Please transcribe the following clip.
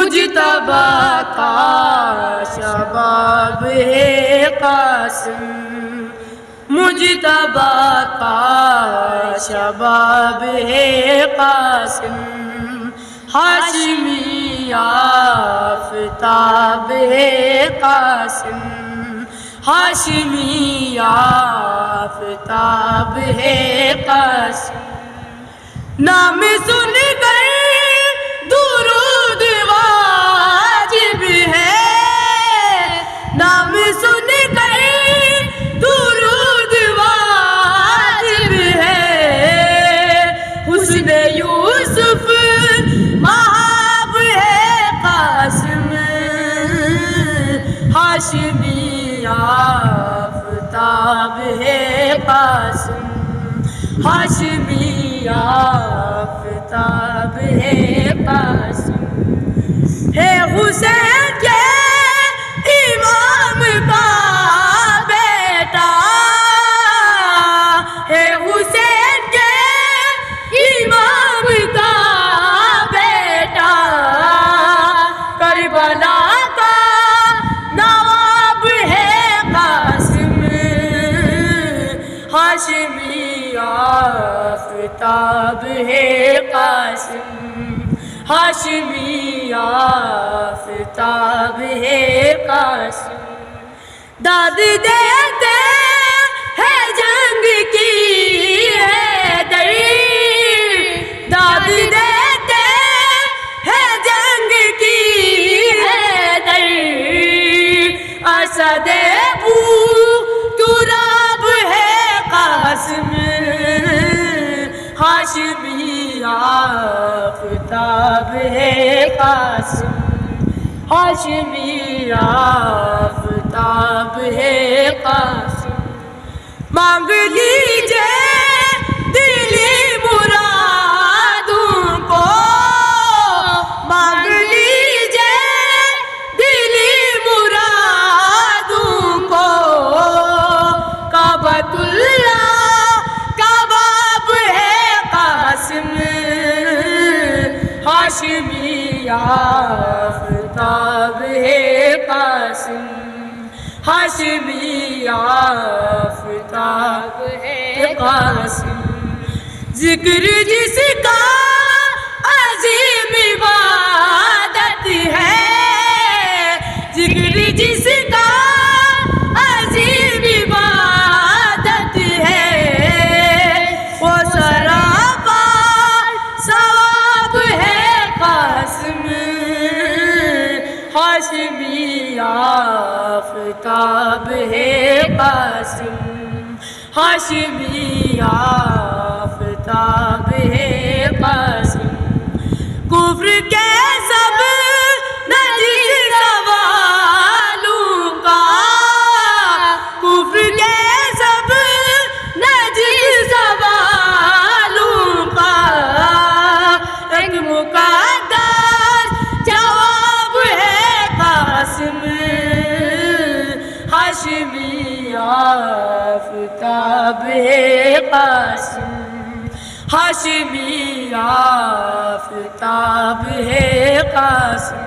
مجتبی کا شباب ہے قاسم، مجتبی کا شباب ہے قاسم، ہاشمی آفتاب ہے قاسم، ہاشمی آفتاب ہے قاسم۔ نام سن کر درود واجب ہے، نام سن کر درود واجب ہے، حسن یوسف مہاب ہے قاسم، ہاشمی آفتاب ہے قاسم، ہاشمی آفتاب ہے قاسم۔ ہے حسین کے امام کا بیٹا، ہے حسین کے امام کا بیٹا، کربلا کا نواب ہے قاسم، ہاشمی آفتاب ہے قاسم، ہاشمی آفتاب ہے قاسم۔ داد دیتے ہیں جنگ کی حیدر، داد دیتے ہیں جنگ کی حیدر، اسد ابو تراب ہے قاسم، ہاشمی آفتاب ہے قاسم، ہاشمی آفتاب ہے قاسم۔ مانگ لیجئے دلی مرادوں کو، مانگ لیجئے دلی مرادوں کو، کعبۃ اللہ کا باب ہے قاسم، ہاشمی آفتاب ہے قاسم، ہاشمی آفتاب ہے قاسم۔ ذکر جس کا عظیم عبادت ہے، ذکر جس کا عظیم عبادت ہے، وہ سراپا ثواب ہے قاسم، ہاشمی آفتاب ہے قاسم، ہاشمی آفتاب ہے قاسم۔ کفر کے سب نجس سوالوں کا، کفر کے سب نجس سوالوں کا، ایک مقدس جواب ہے قاسم، ہاشمی آفتاب ہے قاسم، ہاشمی آفتاب ہے قاسم۔